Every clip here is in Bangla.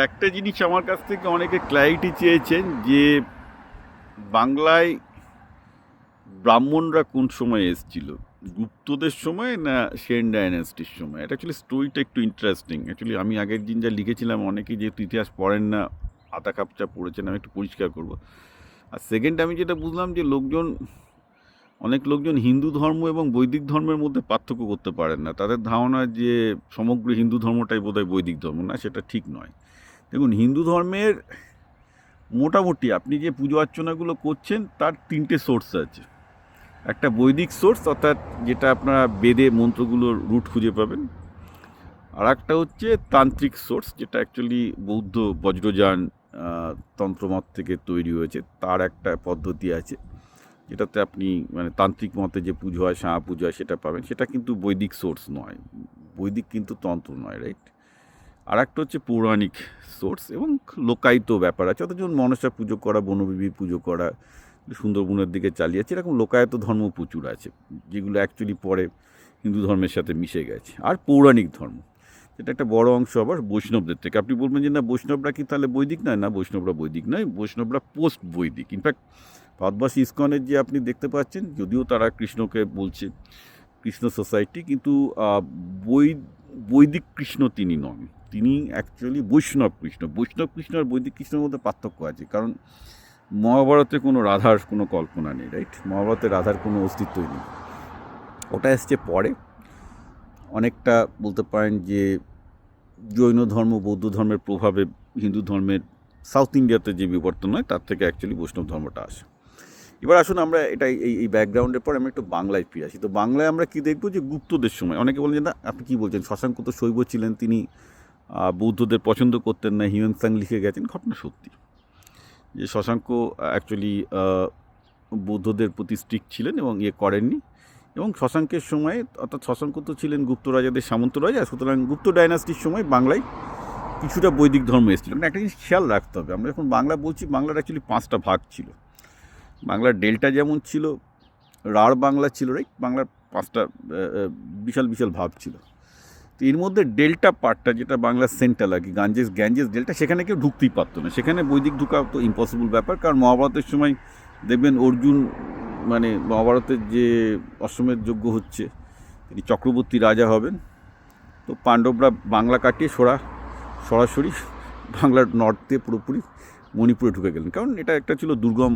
একটা জিনিস আমার কাছ থেকে অনেকে ক্ল্যারিটি চেয়েছেন যে বাংলায় ব্রাহ্মণরা কোন সময় এসেছিল, গুপ্তদের সময় না সেন ডাইনাস্টির সময়। এটা অ্যাকচুয়ালি স্টোরিটা একটু ইন্টারেস্টিং। অ্যাকচুয়ালি আমি আগের দিন যা লিখেছিলাম, অনেকেই যেহেতু ইতিহাস পড়েন না, আতা কাপচা পড়েছেন, আমি একটু পরিষ্কার করব। আর সেকেন্ড, আমি যেটা বুঝলাম যে অনেক লোকজন হিন্দু ধর্ম এবং বৈদিক ধর্মের মধ্যে পার্থক্য করতে পারেন না। তাদের ধারণা যে সমগ্র হিন্দু ধর্মটাই বোধহয় বৈদিক ধর্ম, না, সেটা ঠিক নয়। দেখুন, হিন্দু ধর্মের মোটামুটি আপনি যে পুজো অর্চনাগুলো করছেন তার তিনটে সোর্স আছে। একটা বৈদিক সোর্স, অর্থাৎ যেটা আপনারা বেদে মন্ত্রগুলোর রুট খুঁজে পাবেন। আর একটা হচ্ছে তান্ত্রিক সোর্স, যেটা অ্যাকচুয়ালি বৌদ্ধ বজ্রযান তন্ত্রমত থেকে তৈরি হয়েছে। তার একটা পদ্ধতি আছে যেটাতে আপনি মানে তান্ত্রিক মতে যে পুজো হয়, সাহা পুজো হয়, সেটা পাবেন। সেটা কিন্তু বৈদিক সোর্স নয়, বৈদিক কিন্তু তন্ত্র নয়, রাইট? আর একটা হচ্ছে পৌরাণিক সোর্স এবং লোকায়িত ব্যাপার আছে, অর্থাৎ যেমন মনসা পুজো করা, বনবিবি পুজো করা, সুন্দরবনের দিকে চালিয়েছে, এরকম লোকায়ত ধর্ম প্রচুর আছে, যেগুলো অ্যাকচুয়ালি পরে হিন্দু ধর্মের সাথে মিশে গেছে। আর পৌরাণিক ধর্ম, যেটা একটা বড় অংশ আবার বৈষ্ণবদের থেকে। আপনি বলবেন যে না, বৈষ্ণবরা কি তাহলে বৈদিক নয়? না, বৈষ্ণবরা বৈদিক নয়, বৈষ্ণবরা পোস্ট বৈদিক। ইনফ্যাক্ট ভারতবর্ষ ইস্কনের যে আপনি দেখতে পাচ্ছেন, যদিও তারা কৃষ্ণকে বলছে কৃষ্ণ সোসাইটি, কিন্তু বৈদিক কৃষ্ণ তিনি নন, তিনি অ্যাকচুয়ালি বৈষ্ণব কৃষ্ণ। বৈষ্ণব কৃষ্ণ আর বৈদিক কৃষ্ণের মধ্যে পার্থক্য আছে, কারণ মহাভারতে কোনো রাধার কোনো কল্পনা নেই, রাইট? মহাভারতে রাধার কোনো অস্তিত্বই নেই, ওটা এসছে পরে। অনেকটা বলতে পারেন যে জৈন ধর্ম, বৌদ্ধ ধর্মের প্রভাবে হিন্দু ধর্মের সাউথ ইন্ডিয়াতে যে বিবর্তন হয়, তার থেকে অ্যাকচুয়ালি বৈষ্ণব ধর্মটা আসে। এবার আসুন আমরা এটা এই ব্যাকগ্রাউন্ডের পর আমরা একটু বাংলায় ফিরে আসি। তো বাংলায় আমরা কি দেখবো, যে গুপ্তদের সময়, অনেকে বলেন যে না, আপনি কী বলছেন, শশাঙ্ক তো শৈব ছিলেন, তিনি বৌদ্ধদের পছন্দ করতেন না, হিউয়েন লিখে গেছেন। ঘটনা সত্যি যে শশাঙ্ক অ্যাকচুয়ালি বৌদ্ধদের প্রতি স্ট্রিক্ট ছিলেন এবং করেননি। এবং শশাঙ্কের সময়, অর্থাৎ শশাঙ্ক তো ছিলেন গুপ্ত রাজাদের সামন্ত রাজা, সুতরাং গুপ্ত ডাইনাস্টির সময় বাংলায় কিছুটা বৈদিক ধর্ম এসেছিল। মানে একটা জিনিস খেয়াল রাখতে হবে, আমরা যখন বাংলা বলছি, বাংলার অ্যাকচুয়ালি 5টা ভাগ ছিল। বাংলার ডেল্টা যেমন ছিল, রাঢ় বাংলা ছিল, রাইট? বাংলার 5টা বিশাল বিশাল ভাগ ছিল। তো এর মধ্যে ডেল্টা পার্টটা, যেটা বাংলার সেন্ট্রাল আর কি, গ্যাঞ্জেস ডেল্টা, সেখানে কেউ ঢুকতেই পারতো না। সেখানে বৈদিক ঢুকা তো ইম্পসিবল ব্যাপার, কারণ মহাভারতের সময় দেখবেন অর্জুন, মানে মহাভারতের যে অশ্বমেধ যজ্ঞ হচ্ছে, তিনি চক্রবর্তী রাজা হবেন। তো পাণ্ডবরা বাংলা কাটিয়ে সরাসরি বাংলার নর্থে পুরোপুরি মণিপুরে ঢুকে গেলেন, কারণ এটা একটা ছিল দুর্গম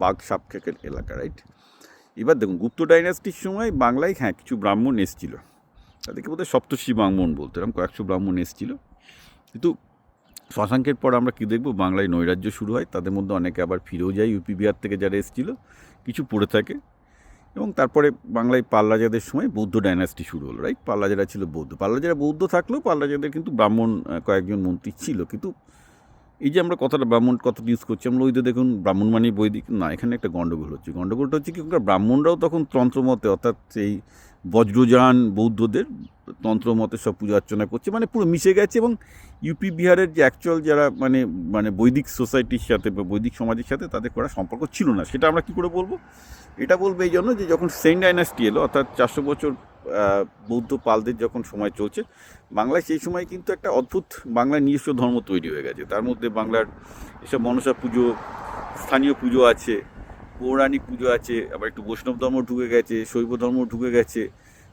বাঘ সাপ খেকের এলাকা, রাইট? এবার দেখুন, গুপ্ত ডাইনাস্টির সময় বাংলায় কিছু ব্রাহ্মণ এসেছিল, তাদেরকে বোধহয় সপ্তর্ষি ব্রাহ্মণ বলতো, এরকম কয়েকশো ব্রাহ্মণ এসেছিল। কিন্তু শশাঙ্কের পর আমরা কি দেখব, বাংলায় নৈরাজ্য শুরু হয়। তাদের মধ্যে অনেকে আবার ফিরেও যায়, ইউপি বিহার থেকে যারা এসেছিল, কিছু পড়ে থাকে। এবং তারপরে বাংলায় পাল-রাজাদের সময় বৌদ্ধ ডাইনাস্টি শুরু হলো, রাইট? পাল-রাজারা ছিল বৌদ্ধ। পাল-রাজারা বৌদ্ধ থাকলেও পাল-রাজাদের কিন্তু ব্রাহ্মণ কয়েকজন মন্ত্রী ছিল। কিন্তু এই যে আমরা কথাটা ব্রাহ্মণ কথাটা ইউজ করছি, আমরা ওই যে দেখুন ব্রাহ্মণ মানে বৈদিক না, এখানে একটা গণ্ডগোল হচ্ছে। গণ্ডগোলটা হচ্ছে কি, ব্রাহ্মণরাও তখন তন্ত্রমতে, অর্থাৎ সেই বজ্রযান বৌদ্ধদের তন্ত্রমতে সব পূজা অর্চনা করছে, মানে পুরো মিশে গেছে। এবং ইউপি বিহারের যে অ্যাকচুয়াল যারা মানে বৈদিক সোসাইটির সাথে বা বৈদিক সমাজের সাথে তাদের করা সম্পর্ক ছিল না। সেটা আমরা কী করে বলবো? এটা বলবো এই জন্য যে যখন সেন ডাইনাস্টি এলো, অর্থাৎ 400 বছর বৌদ্ধ পালদের যখন সময় চলছে বাংলায়, সেই সময় কিন্তু একটা অদ্ভুত বাংলার নিজস্ব ধর্ম তৈরি হয়ে গেছে। তার মধ্যে বাংলার এসব মনসা পুজো, স্থানীয় পুজো আছে, পৌরাণিক পুজো আছে, আবার একটু বৈষ্ণব ধর্ম ঢুকে গেছে, শৈব ধর্ম ঢুকে গেছে,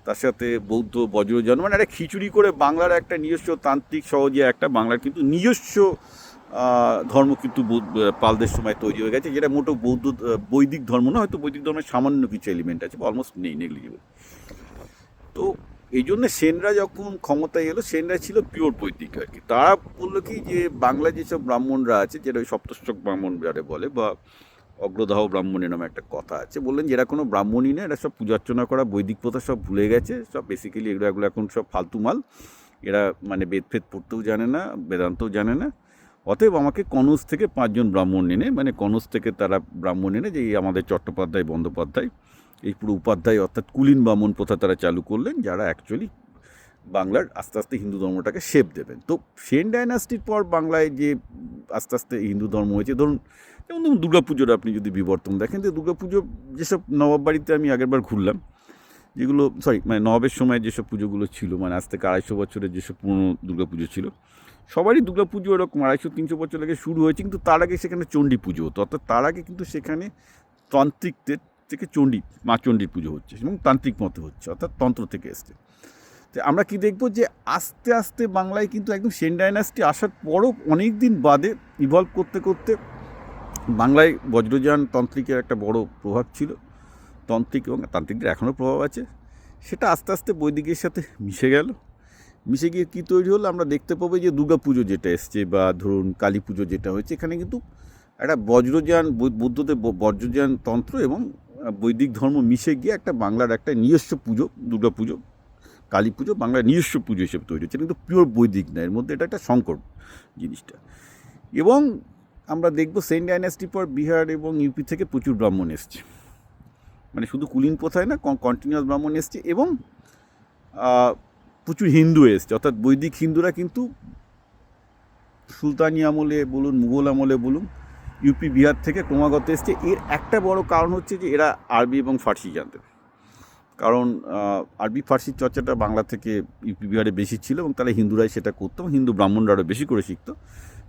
তার সাথে বৌদ্ধ বজ্রযান, মানে একটা খিচুড়ি করে বাংলার একটা নিজস্ব তান্ত্রিক সহজে একটা বাংলার কিন্তু নিজস্ব ধর্ম কিন্তু পালদের সময় তৈরি হয়ে গেছে, যেটা মোটো বৈদিক ধর্ম না, হয়তো বৈদিক ধর্মের সামান্য কিছু এলিমেন্ট আছে, অলমোস্ট নেই, নেগলিজিবল। তো এই জন্য সেনরা যখন ক্ষমতায় এলো, সেনরা ছিল পিওর বৈদিক আর কি। তারা বললো কি, যে বাংলা যেসব ব্রাহ্মণরা আছে, যেটা ওই সপ্তর্ষক ব্রাহ্মণ যারা বলে, বা অগ্রদাহ ব্রাহ্মণের নামে একটা কথা আছে, বললেন যে এরা কোনো ব্রাহ্মণই না, এরা সব পূজা অর্চনা করা বৈদিক প্রথা সব ভুলে গেছে, সব বেসিক্যালি এগুলো এখন সব ফালতু মাল, এরা মানে বেদফেদ পড়তেও জানে না, বেদান্তও জানে না। অতএব আমাকে কনৌজ থেকে 5 জন ব্রাহ্মণ এনে, মানে কনৌজ থেকে তারা ব্রাহ্মণ এনে, যে আমাদের চট্টোপাধ্যায় বন্দ্যোপাধ্যায়, এই পুরো উপাধ্যায় অর্থাৎ কুলীন ব্রাহ্মণ প্রথা তারা চালু করলেন, যারা অ্যাকচুয়ালি বাংলার আস্তে আস্তে হিন্দু ধর্মটাকে শেপ দেবেন। তো সেন ডাইনাস্টির পর বাংলায় যে আস্তে আস্তে হিন্দু ধর্ম হয়েছে, যেমন দুর্গা পুজোর আপনি যদি বিবর্তন দেখেন, যে দুর্গা পুজো যেসব নবাব বাড়িতে আমি আগেরবার ঘুরলাম, যেগুলো মানে নবাবের সময় যেসব পুজোগুলো ছিল, মানে আজ থেকে 250 বছরের যেসব পুরনো দুর্গা পুজো ছিল, সবারই দুর্গাপুজো এরকম 250-300 বছর আগে শুরু হয়েছে, কিন্তু তার আগে সেখানে চণ্ডী পুজো হতো, অর্থাৎ তার আগে কিন্তু সেখানে তান্ত্রিকদের থেকে মা চণ্ডীর পুজো হচ্ছে এবং তান্ত্রিক মতে হচ্ছে, অর্থাৎ তন্ত্র থেকে এসছে। তো আমরা কি দেখব যে আস্তে আস্তে বাংলায় কিন্তু একদম সেন ডাইনাস্টি আসার পরও অনেক দিন বাদে ইভলভ করতে করতে বাংলায় বজ্রযান তান্ত্রিকের একটা বড় প্রভাব ছিল, তান্ত্রিক এবং তান্ত্রিকদের এখনও প্রভাব আছে, সেটা আস্তে আস্তে বৈদিকের সাথে মিশে গেল। মিশে গিয়ে কী তৈরি হলো আমরা দেখতে পাবো যে দুর্গাপুজো যেটা এসছে বা ধরুন কালী পুজো যেটা হয়েছে, এখানে কিন্তু একটা বজ্রযান বৌদ্ধদের বজ্রযান তন্ত্র এবং বৈদিক ধর্ম মিশে গিয়ে একটা বাংলার একটা নিজস্ব পুজো, দুর্গাপুজো, কালী পুজো বাংলার নিজস্ব পুজো হিসেবে তৈরি হচ্ছে, কিন্তু পিওর বৈদিক না, এর মধ্যে এটা একটা সংকট জিনিসটা। এবং আমরা দেখব সেন ডাইনাস্টির পর বিহার এবং ইউপি থেকে প্রচুর ব্রাহ্মণ এসছে, মানে শুধু কুলীন প্রথায় না, কন্টিনিউয়াস ব্রাহ্মণ এসছে এবং প্রচুর হিন্দু এসছে, অর্থাৎ বৈদিক হিন্দুরা কিন্তু সুলতানি আমলে বলুন, মুঘল আমলে বলুন, ইউপি বিহার থেকে ক্রমাগত এসছে। এর একটা বড় কারণ হচ্ছে যে এরা আরবি এবং ফার্সি জানতেন, কারণ আরবি ফার্সির চর্চাটা বাংলা থেকে ইউপি বিহারে বেশি ছিল এবং তারা হিন্দুরাই সেটা করতো, হিন্দু ব্রাহ্মণরা আরও বেশি করে শিখতো।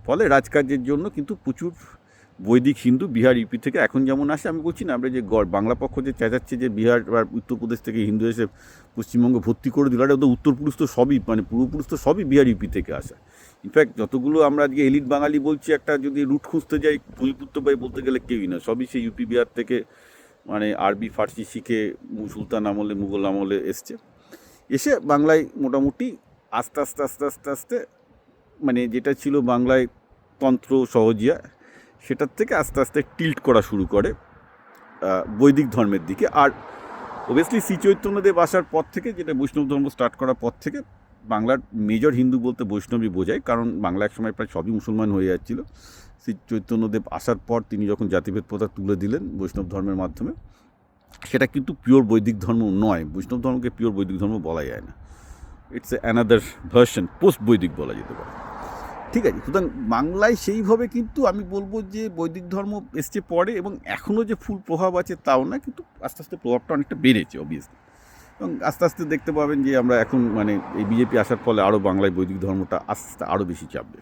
ফলে রাজকার্যের জন্য কিন্তু প্রচুর বৈদিক হিন্দু বিহার ইউপি থেকে এখন যেমন আসে, আমি বলছি না আমরা যে বাংলা পক্ষ যে চেঁচাচ্ছে যে বিহার আর উত্তরপ্রদেশ থেকে হিন্দু এসে পশ্চিমবঙ্গে ভর্তি করে দিল, আর ওদের উত্তরপুরুষ তো সবই, মানে পূর্বপুরুষ তো সবই বিহার ইউপি থেকে আসা। ইনফ্যাক্ট যতগুলো আমরা আজকে এলিট বাঙালি বলছি, একটা যদি রুট খুঁজতে যাই ভূমিপুত্র ভাই বলতে গেলে কেউই না, সবই সেই ইউপি বিহার থেকে, মানে আরবি ফার্সি শিখে সুলতান আমলে মুঘল আমলে এসছে, এসে বাংলায় মোটামুটি আস্তে আস্তে আস্তে আস্তে আস্তে মানে যেটা ছিল বাংলায় তন্ত্র সহজিয়া, সেটার থেকে আস্তে আস্তে টিল্ট করা শুরু করে বৈদিক ধর্মের দিকে। আর অবভিয়াসলি শ্রী চৈতন্যদেব আসার পর থেকে, যেটা বৈষ্ণব ধর্ম স্টার্ট করার পর থেকে, বাংলার মেজর হিন্দু বলতে বৈষ্ণবই বোঝায়, কারণ বাংলা এক সময় প্রায় সবই মুসলমান হয়ে যাচ্ছিল। শ্রী চৈতন্যদেব আসার পর তিনি যখন জাতিভেদ প্রথা তুলে দিলেন বৈষ্ণব ধর্মের মাধ্যমে, সেটা কিন্তু পিওর বৈদিক ধর্ম নয়, বৈষ্ণব ধর্মকে পিওর বৈদিক ধর্ম বলা যায় না, ইটস অ্যানাদার ভার্সন, পোস্ট বৈদিক বলা যেতে পারে। ঠিক আছে, সুতরাং বাংলায় সেইভাবে কিন্তু আমি বলবো যে বৈদিক ধর্ম এসছে পরে, এবং এখনও যে ফুল প্রভাব আছে তাও না, কিন্তু আস্তে আস্তে প্রভাবটা অনেকটা বেড়েছে অবভিয়াসলি। এবং আস্তে আস্তে দেখতে পাবেন যে আমরা এখন মানে এই বিজেপি আসার ফলে আরও বাংলায় বৈদিক ধর্মটা আস্তে আস্তে আরও বেশি চাপবে।